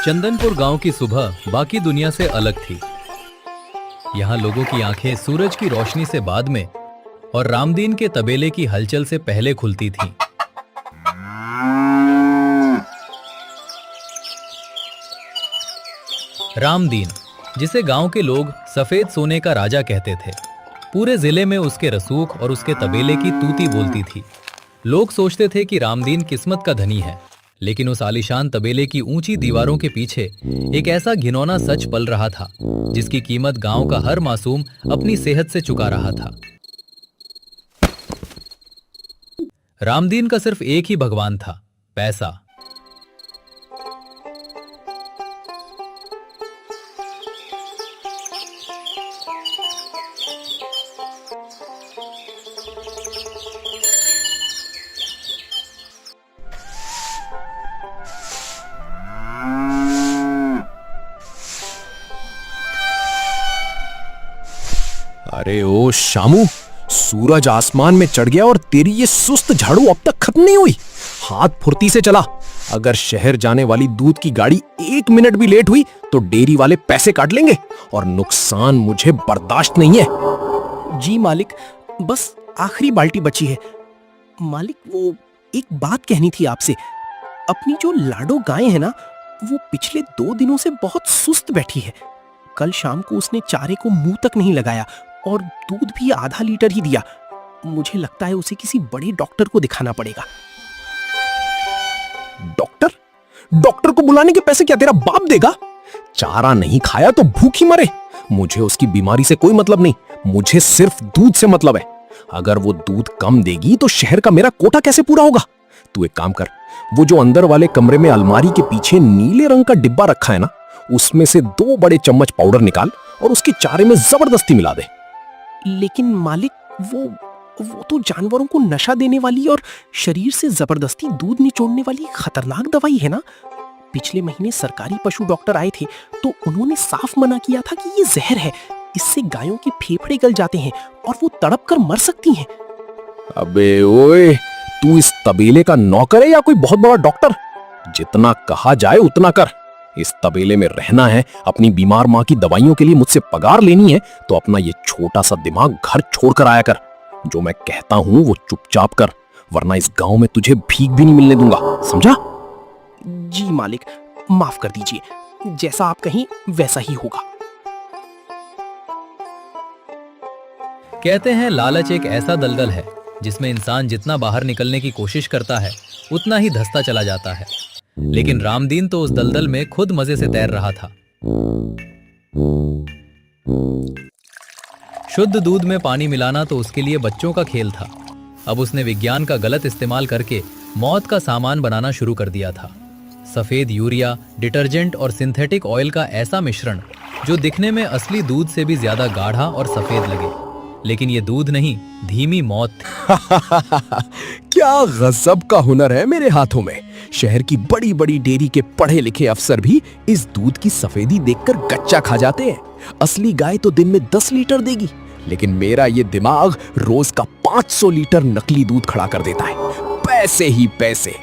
चंदनपुर गांव की सुबह बाकी दुनिया से अलग थी। यहाँ लोगों की आंखें सूरज की रोशनी से बाद में और रामदीन के तबेले की हलचल से पहले खुलती थीं। रामदीन, जिसे गांव के लोग सफेद सोने का राजा कहते थे, पूरे जिले में उसके रसूख और उसके तबेले की तूती बोलती थी। लोग सोचते थे कि रामदीन किस्मत का धनी है, लेकिन उस आलीशान तबेले की ऊंची दीवारों के पीछे एक ऐसा घिनौना सच पल रहा था जिसकी कीमत गांव का हर मासूम अपनी सेहत से चुका रहा था। रामदीन का सिर्फ एक ही भगवान था, पैसा। अरे ओ शामू, सूरज आसमान में चढ़ गया और तेरी ये सुस्त झाड़ू अब तक खत्म नहीं हुई। हाथ फुर्ती से चला। अगर शहर जाने वाली दूध की गाड़ी 1 मिनट भी लेट हुई तो डेयरी वाले पैसे काट लेंगे और नुकसान मुझे बर्दाश्त नहीं है। जी मालिक, बस आखिरी बाल्टी बची है। मालिक, वो एक बात कहनी थी आपसे। अपनी जो लाडो गाय है ना, वो पिछले 2 दिनों से बहुत सुस्त बैठी है। कल शाम को उसने चारे को मुंह तक नहीं लगाया और दूध भी आधा लीटर ही दिया। मुझे लगता है उसे किसी बड़े डॉक्टर को दिखाना पड़ेगा। डॉक्टर? डॉक्टर को बुलाने के पैसे क्या तेरा बाप देगा? चारा नहीं खाया तो भूख ही मरे। मुझे उसकी बीमारी से कोई मतलब नहीं, मुझे सिर्फ दूध से मतलब है। अगर वो दूध कम देगी तो शहर का मेरा कोटा कैसे पूरा होगा? तू एक काम कर, वो जो अंदर वाले कमरे में अलमारी के पीछे नीले रंग का डिब्बा रखा है ना, उसमें से 2 बड़े चम्मच पाउडर निकाल और उसके चारे में जबरदस्ती मिला दे। लेकिन मालिक, वो तो जानवरों को नशा देने वाली और शरीर से जबरदस्ती दूध निचोड़ने वाली खतरनाक दवाई है ना। पिछले महीने सरकारी पशु डॉक्टर आए थे तो उन्होंने साफ मना किया था कि ये जहर है, इससे गायों के फेफड़े गल जाते हैं और वो तड़प कर मर सकती हैं। अबे ओए, तू इस तबेले का नौकर है या कोई बहुत बड़ा डॉक्टर? जितना कहा जाए उतना कर। इस तबेले में रहना है, अपनी बीमार माँ की दवाइयों के लिए मुझसे पगार लेनी है तो अपना ये छोटा सा दिमाग घर छोड़कर आया कर। जो मैं कहता हूं वो चुपचाप कर, वरना इस गांव में तुझे भीख भी नहीं मिलने दूंगा, समझा? जी मालिक, माफ कर दीजिए, जैसा आप कहीं वैसा ही होगा। कहते हैं लालच एक ऐसा दलदल है जिसमें इंसान जितना बाहर निकलने की कोशिश करता है उतना ही धंसता चला जाता है। लेकिन रामदीन तो उस दलदल में खुद मजे से तैर रहा था। शुद्ध दूध में पानी मिलाना तो उसके लिए बच्चों का खेल था। अब उसने विज्ञान का गलत इस्तेमाल करके मौत का सामान बनाना शुरू कर दिया था। सफेद यूरिया, डिटर्जेंट और सिंथेटिक ऑयल का ऐसा मिश्रण जो दिखने में असली दूध से भी ज्यादा गाढ़ा और सफेद लगे, लेकिन ये दूध नहीं, धीमी मौत थी। क्या गजब का हुनर है मेरे हाथों में। शहर की बड़ी बड़ी डेयरी के पढ़े लिखे अफसर भी इस दूध की सफेदी देखकर गच्चा खा जाते हैं। असली गाय तो दिन में 10 लीटर देगी, लेकिन मेरा ये दिमाग रोज का 500 लीटर नकली दूध खड़ा कर देता है। पैसे ही पैसे।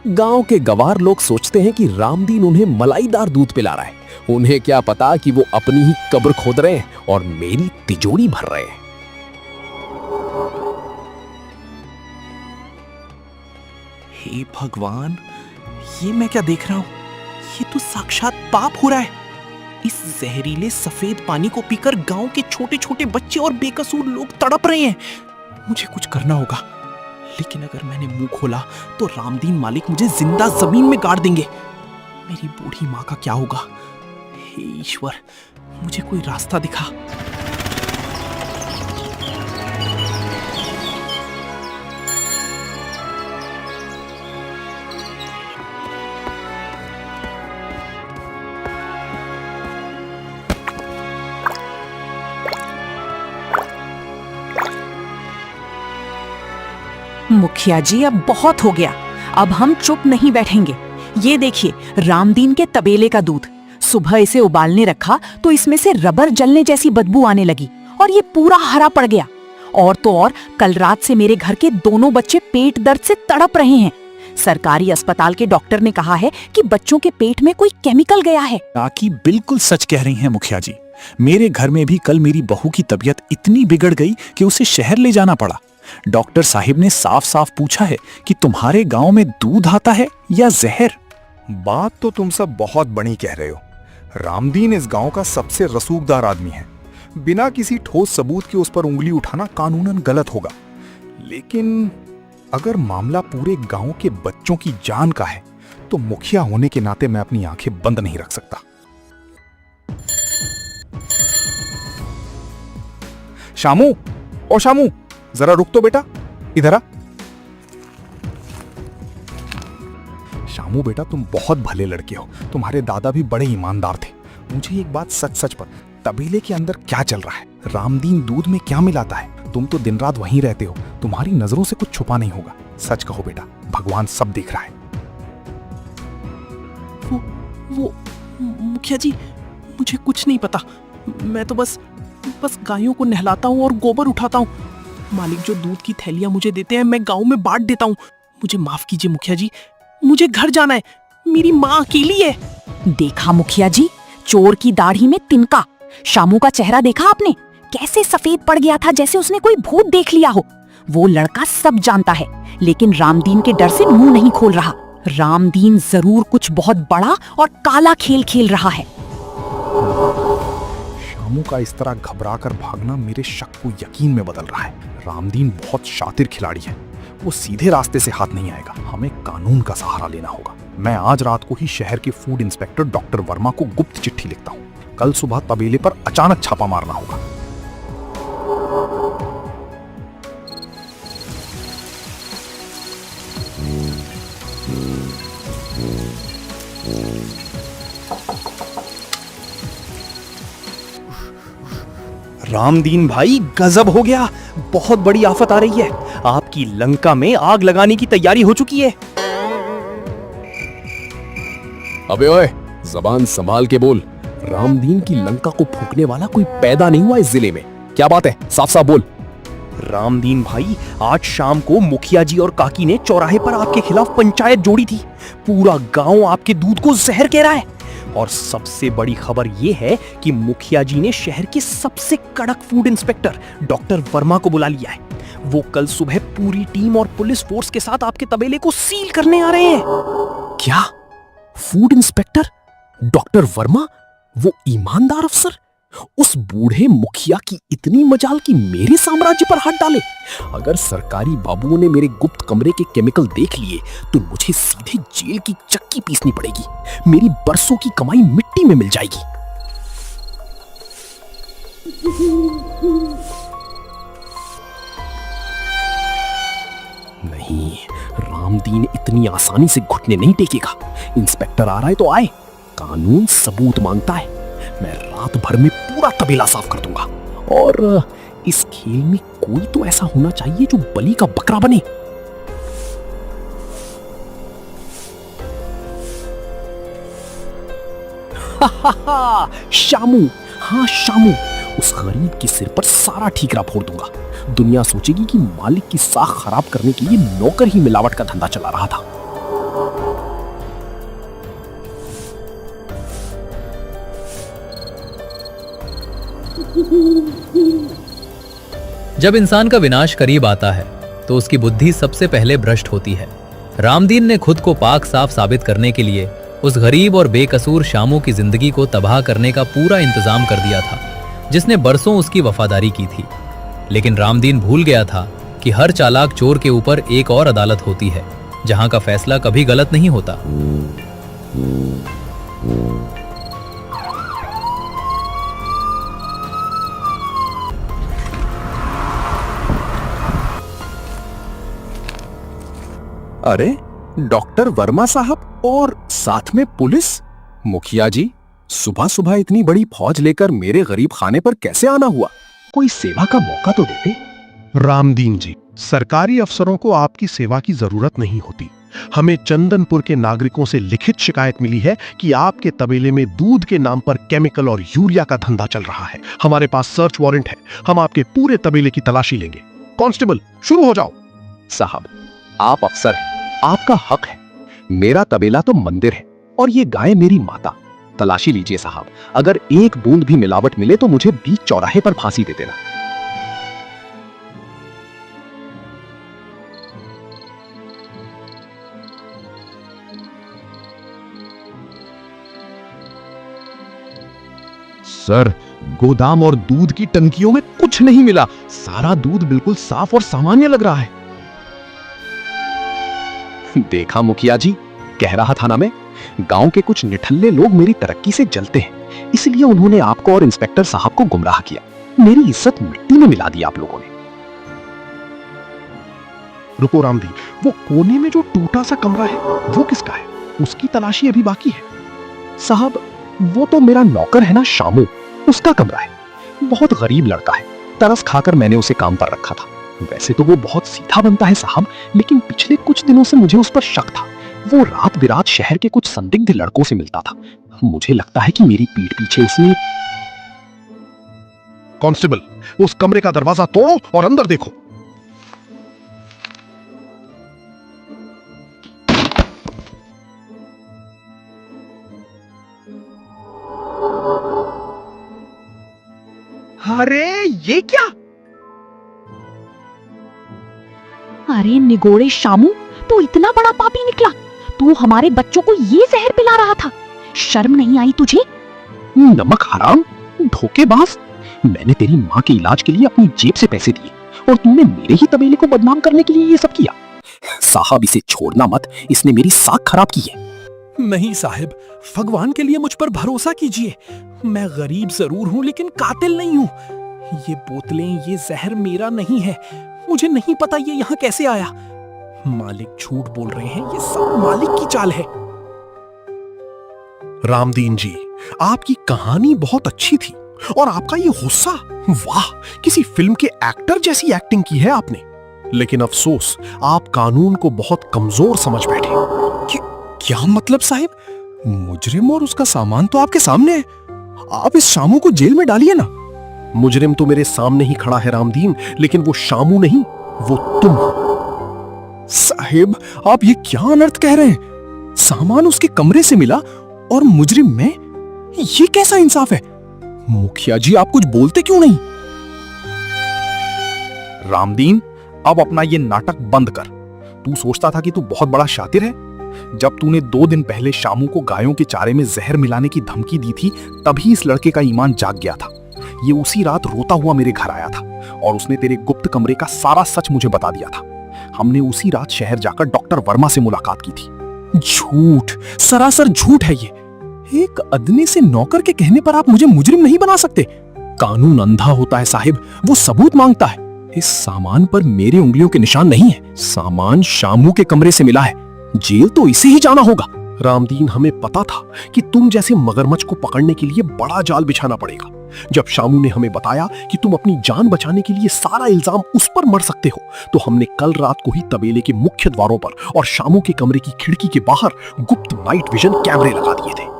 गांव के गवार लोग सोचते हैं कि रामदीन उन्हें मलाईदार दूध पिला रहा है। उन्हें क्या पता कि वो अपनी ही कब्र खोद रहे हैं और मेरी तिजोरी भर रहे हैं। हे भगवान, ये मैं क्या देख रहा हूं? ये तो साक्षात पाप हो रहा है। इस जहरीले सफेद पानी को पीकर गांव के छोटे छोटे बच्चे और बेकसूर लोग तड़प रहे हैं। मुझे कुछ करना होगा, लेकिन अगर मैंने मुंह खोला तो रामदीन मालिक मुझे जिंदा जमीन में गाड़ देंगे। मेरी बूढ़ी माँ का क्या होगा? हे ईश्वर, मुझे कोई रास्ता दिखा। मुखिया जी, अब बहुत हो गया। अब हम चुप नहीं बैठेंगे। ये देखिए, रामदीन के तबेले का दूध। सुबह इसे उबालने रखा तो इसमें से रबर जलने जैसी बदबू आने लगी और ये पूरा हरा पड़ गया। और तो और, कल रात से मेरे घर के दोनों बच्चे पेट दर्द से तड़प रहे हैं। सरकारी अस्पताल के डॉक्टर ने कहा है कि बच्चों के पेट में कोई केमिकल गया है। काकी बिल्कुल सच कह रही हैं मुखिया जी। मेरे घर में भी कल मेरी बहू की तबीयत इतनी बिगड़ गई कि उसे शहर ले जाना पड़ा। डॉक्टर साहिब ने साफ साफ पूछा है कि तुम्हारे गांव में दूध आता है या जहर। बात तो तुम सब बहुत बड़ी कह रहे हो। रामदीन इस गांव का सबसे रसूखदार आदमी है। बिना किसी ठोस सबूत के उस पर उंगली उठाना कानूनन गलत होगा। लेकिन अगर मामला पूरे गांव के बच्चों की जान का है तो मुखिया होने के नाते मैं अपनी आंखें बंद नहीं रख सकता। शामू, ओ शामू, जरा रुक तो बेटा, इधर आ। शामू बेटा, तुम बहुत भले लड़के हो। तुम्हारे दादा भी बड़े ईमानदार थे। मुझे एक बात सच सच पर, तबेले के अंदर क्या चल रहा है? रामदीन दूध में क्या मिलाता है? तुम तो दिन रात वहीं रहते हो, तुम्हारी नजरों से कुछ छुपा नहीं होगा। सच कहो बेटा, भगवान सब देख रहा है। वो मुखिया जी, मुझे कुछ नहीं पता। मैं तो बस गायों को नहलाता हूँ और गोबर उठाता हूँ। मालिक जो दूध की थैलियां मुझे देते हैं मैं गांव में बांट देता हूँ। मुझे माफ कीजिए मुखिया जी, मुझे घर जाना है। मेरी माँ अकेली है। देखा मुखिया जी, चोर की दाढ़ी में तिनका। शामू का चेहरा देखा आपने? कैसे सफेद पड़ गया था, जैसे उसने कोई भूत देख लिया हो। वो लड़का सब जानता है, लेकिन रामदीन के डर से मुंह नहीं खोल रहा। रामदीन जरूर कुछ बहुत बड़ा और काला खेल खेल रहा है। शामू का इस तरह घबरा कर भागना मेरे शक को यकीन में बदल रहा है। रामदीन बहुत शातिर खिलाड़ी है। वो सीधे रास्ते से हाथ नहीं आएगा। हमें कानून का सहारा लेना होगा। मैं आज रात को ही शहर के फूड इंस्पेक्टर डॉक्टर वर्मा को गुप्त चिट्ठी लिखता हूँ। कल सुबह तबेले पर अचानक छापा मारना होगा। रामदीन भाई, गजब हो गया। बहुत बड़ी आफत आ रही है। आपकी लंका में आग लगाने की तैयारी हो चुकी है। अबे ओए, जबान संभाल के बोल। रामदीन की लंका को फूंकने वाला कोई पैदा नहीं हुआ इस जिले में। क्या बात है? साफ साफ बोल। रामदीन भाई, आज शाम को मुखिया जी और काकी ने चौराहे पर आपके खिलाफ पंचायत जोड़ी थी। पूरा गांव आपके दूध को जहर कह रहा है। और सबसे बड़ी खबर यह है कि मुखिया जी ने शहर के सबसे कड़क फूड इंस्पेक्टर डॉक्टर वर्मा को बुला लिया है। वो कल सुबह पूरी टीम और पुलिस फोर्स के साथ आपके तबेले को सील करने आ रहे हैं। क्या? फूड इंस्पेक्टर डॉक्टर वर्मा, वो ईमानदार अफसर, उस बूढ़े मुखिया की इतनी मजाल कि मेरे साम्राज्य पर हाथ डाले। अगर सरकारी बाबुओं ने मेरे गुप्त कमरे के केमिकल देख लिए तो मुझे सीधे जेल की चक्की पीसनी पड़ेगी। मेरी बरसों की कमाई मिट्टी में मिल जाएगी। नहीं, रामदीन इतनी आसानी से घुटने नहीं टेकेगा। इंस्पेक्टर आ रहा है तो आए, कानून सबूत मांगता है। मैं रात भर में पूरा तबेला साफ कर दूंगा। और इस खेल में कोई तो ऐसा होना चाहिए जो बलि का बकरा बने। शामू, हाँ शामू, उस गरीब के सिर पर सारा ठीकरा फोड़ दूंगा। दुनिया सोचेगी कि मालिक की साख खराब करने के लिए नौकर ही मिलावट का धंधा चला रहा था। जब इंसान का विनाश करीब आता है तो उसकी बुद्धि सबसे पहले भ्रष्ट होती है। रामदीन ने खुद को पाक साफ साबित करने के लिए उस गरीब और बेकसूर शामू की जिंदगी को तबाह करने का पूरा इंतजाम कर दिया था, जिसने बरसों उसकी वफादारी की थी। लेकिन रामदीन भूल गया था कि हर चालाक चोर के ऊपर एक और अदालत होती है, जहां का फैसला कभी गलत नहीं होता। अरे, डॉक्टर वर्मा साहब और साथ में पुलिस। मुखिया जी, सुबह सुबह इतनी बड़ी फौज लेकर मेरे गरीब खाने पर कैसे आना हुआ? कोई सेवा का मौका तो देते। रामदीन जी, सरकारी अफसरों को आपकी सेवा की जरूरत नहीं होती। हमें चंदनपुर के नागरिकों से लिखित शिकायत मिली है कि आपके तबेले में दूध के नाम पर केमिकल और यूरिया का धंधा चल रहा है। हमारे पास सर्च वारंट है। हम आपके पूरे तबेले की तलाशी लेंगे। कांस्टेबल, शुरू हो जाओ। साहब, आप अफसर हैं, आपका हक है। मेरा तबेला तो मंदिर है और ये गाय मेरी माता। तलाशी लीजिए साहब, अगर एक बूंद भी मिलावट मिले तो मुझे बीच चौराहे पर फांसी दे देना। सर, गोदाम और दूध की टंकियों में कुछ नहीं मिला। सारा दूध बिल्कुल साफ और सामान्य लग रहा है। देखा मुखिया जी, कह रहा था ना मैं, गांव के कुछ निठल्ले लोग मेरी तरक्की से जलते हैं, इसलिए उन्होंने आपको और इंस्पेक्टर साहब को गुमराह किया। मेरी इज्जत मिट्टी में मिला दी आप लोगों ने। रुको रामदीन, वो कोने में जो टूटा सा कमरा है वो किसका है? उसकी तलाशी अभी बाकी है। साहब, वो तो मेरा नौकर है ना शामू, उसका कमरा है। बहुत गरीब लड़का है, तरस खाकर मैंने उसे काम पर रखा था। वैसे तो वो बहुत सीधा बनता है साहब, लेकिन पिछले कुछ दिनों से मुझे उस पर शक था। वो रात बिरात शहर के कुछ संदिग्ध लड़कों से मिलता था। मुझे लगता है कि मेरी पीठ पीछे इसने। कांस्टेबल, उस कमरे का दरवाजा तोड़ो और अंदर देखो। अरे ये क्या? अरे निगोड़े शामू, तू इतना बड़ा पापी निकला। तू हमारे बच्चों को ये जहर पिला रहा था। शर्म नहीं आई तुझे? नमक हराम, धोखेबाज। मैंने तेरी माँ के इलाज के लिए अपनी जेब से पैसे दिए और तुमने मेरे ही तबेले को बदनाम करने के लिए ये सब किया। साहब, इसे छोड़ना मत, इसने मेरी साख खराब की है। नहीं साहब, भगवान के लिए मुझ पर भरोसा कीजिए। मैं गरीब जरूर हूं लेकिन कातिल नहीं हूं। ये बोतलें, ये जहर मेरा नहीं है। मुझे नहीं पता ये यहाँ कैसे आया। मालिक झूठ बोल रहे हैं, ये सब मालिक की चाल है। रामदीन जी, आपकी कहानी बहुत अच्छी थी और आपका ये गुस्सा, वाह, किसी फिल्म के एक्टर जैसी एक्टिंग की है आपने। लेकिन अफसोस, आप कानून को बहुत कमजोर समझ बैठे। क्या मतलब साहब? मुजरिम और उसका सामान तो आपके सामने है। आप इस शामू को जेल में डालिए ना। मुजरिम तो मेरे सामने ही खड़ा है रामदीन, लेकिन वो शामू नहीं, वो तुम हो। साहिब, आप ये क्या अनर्थ कह रहे हैं? सामान उसके कमरे से मिला और मुजरिम मैं? ये कैसा इंसाफ है? मुखिया जी, आप कुछ बोलते क्यों नहीं? रामदीन, अब अपना ये नाटक बंद कर। तू सोचता था कि तू बहुत बड़ा शातिर है। जब तूने 2 दिन पहले शामू को गायों के चारे में जहर मिलाने की धमकी दी थी, तभी इस लड़के का ईमान जाग गया था। ये उसी रात रोता हुआ मेरे घर आया था और उसने तेरे गुप्त कमरे का सारा सच मुझे बता दिया था। हमने उसी रात शहर जाकर डॉक्टर वर्मा से मुलाकात की थी। झूठ, सरासर झूठ है ये। एक अदने से नौकर के कहने पर आप मुझे मुजरिम नहीं बना सकते। कानून अंधा होता है साहिब, वो सबूत मांगता है। इस सामान पर मेरी उंगलियों के निशान नहीं है। सामान शामू के कमरे से मिला है। जेल तो इसे ही जाना होगा। रामदीन, हमें पता था कि तुम जैसे मगरमच्छ को पकड़ने के लिए बड़ा जाल बिछाना पड़ेगा। जब शामू ने हमें बताया कि तुम अपनी जान बचाने के लिए सारा इल्जाम उस पर मर सकते हो, तो हमने कल रात को ही तबेले के मुख्य द्वारों पर और शामू के कमरे की खिड़की के बाहर गुप्त नाइट विजन कैमरे लगा दिए थे।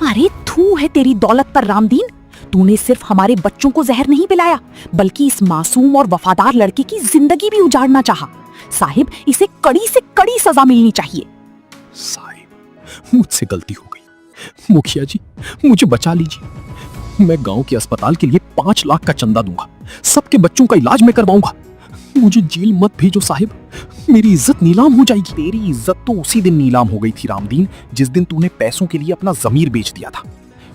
अरे थू है तेरी दौलत पर रामदीन। तूने सिर्फ हमारे बच्चों को जहर नहीं पिलाया, बल्कि इस मासूम और वफादार लड़के की जिंदगी भी उजाड़ना चाहा। साहिब, इसे कड़ी से कड़ी सजा मिलनी चाहिए। साहिब, मुझसे गलती हो गई। मुखिया जी, मुझे बचा लीजिए। मैं गांव के अस्पताल के लिए 5 लाख का चंदा दूंगा। सबके बच्चों का इलाज मैं करवाऊंगा। मुझे जेल मत भेजो साहिब, मेरी इज्जत नीलाम हो जाएगी। तेरी इज्जत तो उसी दिन नीलाम हो गई थी रामदीन, जिस दिन तूने पैसों के लिए अपना जमीर बेच दिया था।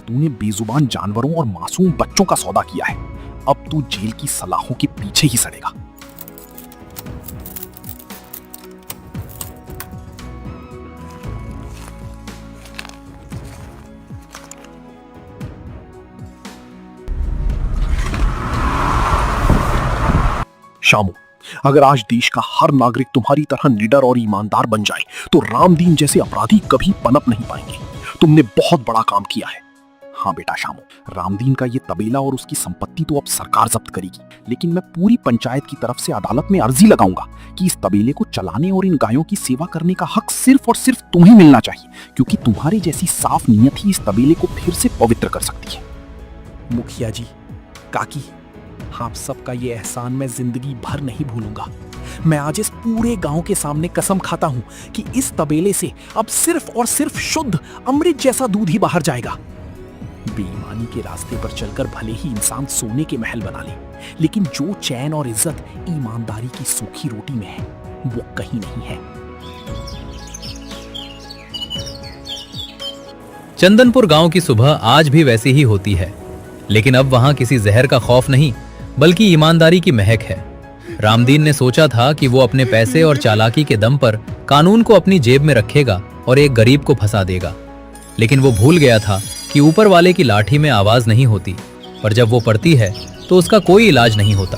तूने बेजुबान जानवरों और मासूम बच्चों का सौदा किया है। अब तू जेल की सलाखों के पीछे ही सड़ेगा। शामू, अगर आज देश का हर नागरिक तुम्हारी तरह निडर और ईमानदार बन जाए तो रामदीन जैसे अपराधी कभी पनप नहीं पाएंगे। तुमने बहुत बड़ा काम किया है। हाँ बेटा शामू, रामदीन का ये तबेला और उसकी संपत्ति तो अब सरकार जब्त करेगी, लेकिन मैं पूरी पंचायत की तरफ से अदालत में अर्जी लगाऊंगा कि इस तबेले को चलाने और इन गायों की सेवा करने का हक सिर्फ और सिर्फ तुम्हें मिलना चाहिए, क्योंकि तुम्हारी जैसी साफ नीयत ही इस तबेले को फिर से पवित्र कर सकती है। मुखिया जी, काकी, आप सबका ये एहसान मैं जिंदगी भर नहीं भूलूंगा। मैं आज इस पूरे गांव के सामने कसम खाता हूं कि इस तबेले से अब सिर्फ और सिर्फ शुद्ध अमृत जैसा दूध ही बाहर जाएगा। बेईमानी के रास्ते पर चलकर भले ही इंसान सोने के महल बना ले, लेकिन जो चैन और इज्जत ईमानदारी की सूखी रोटी में है, वो कहीं नहीं है। चंदनपुर गांव की सुबह आज भी वैसी ही होती है, लेकिन अब वहां किसी जहर का खौफ नहीं, बल्कि ईमानदारी की महक है। रामदीन ने सोचा था कि वो अपने पैसे और चालाकी के दम पर कानून को अपनी जेब में रखेगा और एक गरीब को फंसा देगा, लेकिन वो भूल गया था कि ऊपर वाले की लाठी में आवाज नहीं होती, पर जब वो पड़ती है तो उसका कोई इलाज नहीं होता।